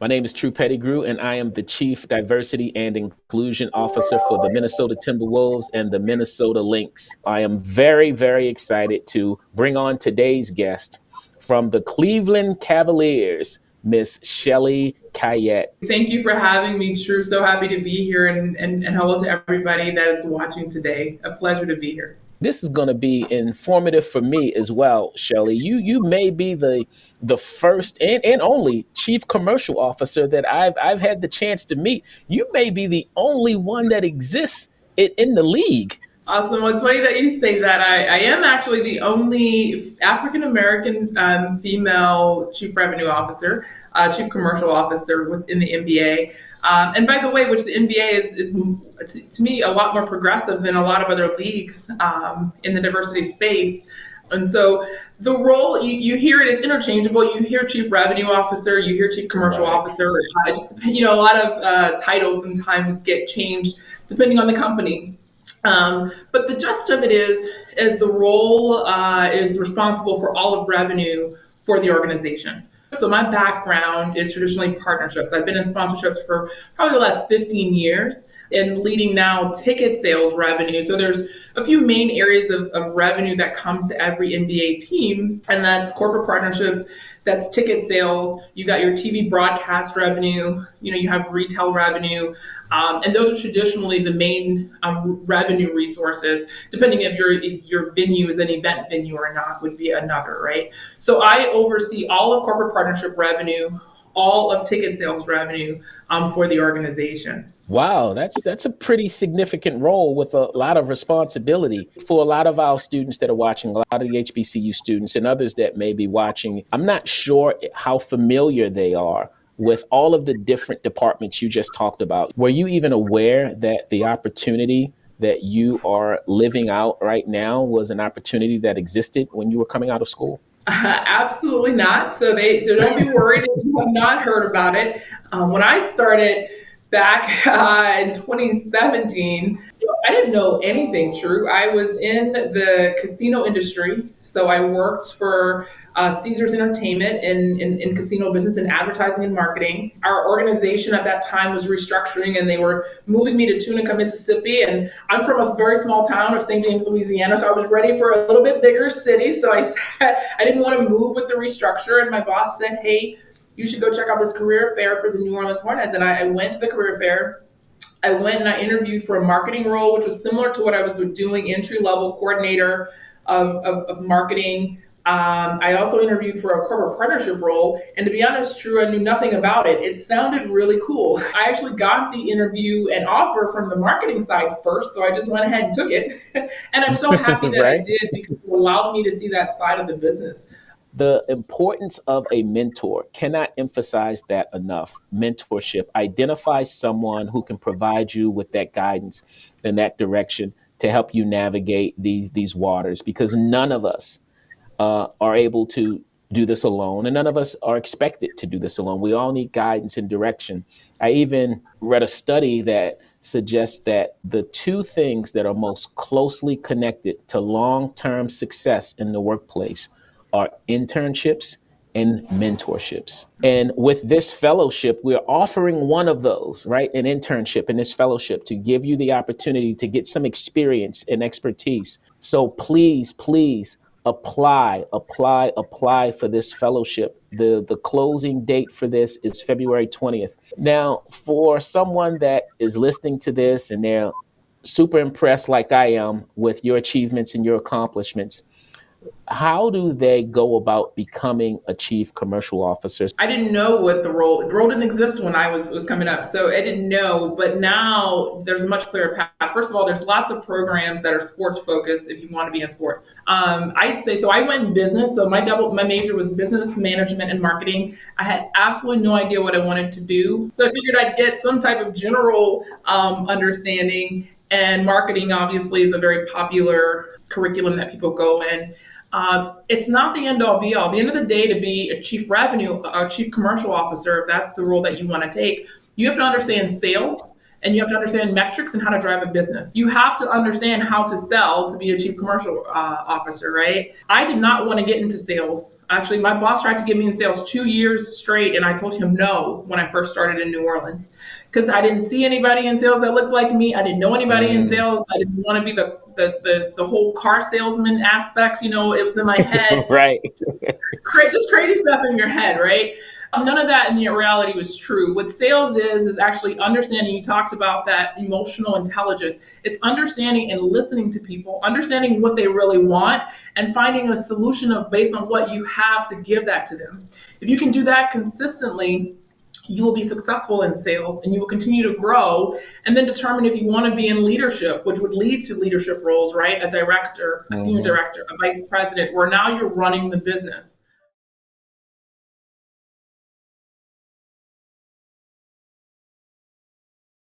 My name is True Pettigrew, and I am the Chief Diversity and Inclusion Officer for the Minnesota Timberwolves and the Minnesota Lynx. I am very, very excited to bring on today's guest from the Cleveland Cavaliers, Miss Shelly Cayette. Thank you for having me, True. So happy to be here, and hello to everybody that is watching today. A pleasure to be here. This is going to be informative for me as well, Shelly. You may be the first and only chief commercial officer that I've had the chance to meet. You may be the only one that exists in the league. Awesome. Well, it's funny that you say that. I am actually the only African American female chief revenue officer, chief commercial officer within the NBA. And by the way, which the NBA is to me a lot more progressive than a lot of other leagues in the diversity space. And so the role, you hear it, it's interchangeable. You hear chief revenue officer, you hear chief commercial officer. A lot of titles sometimes get changed depending on the company. But the gist of it is the role is responsible for all of revenue for the organization. So my background is traditionally partnerships. I've been in sponsorships for probably the last 15 years and leading now ticket sales revenue. So there's a few main areas of revenue that come to every NBA team, and that's corporate partnerships, that's ticket sales. You got your TV broadcast revenue, you have retail revenue, and those are traditionally the main revenue resources. Depending if your venue is an event venue or not would be another, right? So I oversee all of corporate partnership revenue, all of ticket sales revenue for the organization. Wow, that's a pretty significant role with a lot of responsibility for a lot of our students that are watching, a lot of the HBCU students and others that may be watching. I'm not sure how familiar they are with all of the different departments you just talked about. Were you even aware that the opportunity that you are living out right now was an opportunity that existed when you were coming out of school? Absolutely not. So don't be worried if you have not heard about it. When I started back in 2017, I didn't know anything, True. I was in the casino industry. So I worked for Caesars Entertainment in casino business and advertising and marketing. Our organization at that time was restructuring and they were moving me to Tunica, Mississippi. And I'm from a very small town of St. James, Louisiana. So I was ready for a little bit bigger city. So I said, I didn't want to move with the restructure. And my boss said, hey, you should go check out this career fair for the New Orleans Hornets. And I went to the career fair. I went and I interviewed for a marketing role, which was similar to what I was doing, entry-level coordinator of marketing. I also interviewed for a corporate partnership role. And to be honest, True, I knew nothing about it. It sounded really cool. I actually got the interview and offer from the marketing side first, so I just went ahead and took it. And I'm so happy that I did because it allowed me to see that side of the business. The importance of a mentor, cannot emphasize that enough. Mentorship, identify someone who can provide you with that guidance and that direction to help you navigate these waters, because none of us are able to do this alone, and none of us are expected to do this alone. We all need guidance and direction. I even read a study that suggests that the two things that are most closely connected to long-term success in the workplace are internships and mentorships. And with this fellowship, we're offering one of those, right? An internship and this fellowship to give you the opportunity to get some experience and expertise. So please apply for this fellowship. The closing date for this is February 20th. Now, for someone that is listening to this and they're super impressed like I am with your achievements and your accomplishments, how do they go about becoming a chief commercial officer? I didn't know what the role didn't exist when I was coming up. So I didn't know, but now there's a much clearer path. First of all, there's lots of programs that are sports focused if you want to be in sports. I'd say, so I went in business. So my major was business management and marketing. I had absolutely no idea what I wanted to do. So I figured I'd get some type of general understanding, and marketing obviously is a very popular curriculum that people go in. It's not the end all be all. At the end of the day, to be a chief revenue, a chief commercial officer, if that's the role that you want to take, you have to understand sales and you have to understand metrics and how to drive a business. You have to understand how to sell to be a chief commercial officer, right? I did not want to get into sales. Actually, my boss tried to get me in sales 2 years straight, and I told him no when I first started in New Orleans because I didn't see anybody in sales that looked like me. I didn't know anybody in sales. I didn't want to be the whole car salesman aspect. You know, it was in my head. Right. Just crazy stuff in your head, right? None of that in the reality was true. What sales is actually understanding. You talked about that emotional intelligence. It's understanding and listening to people, understanding what they really want, and finding a solution based on what you have to give that to them. If you can do that consistently, you will be successful in sales and you will continue to grow and then determine if you want to be in leadership, which would lead to leadership roles, right? A director, a senior director, a vice president, where now you're running the business.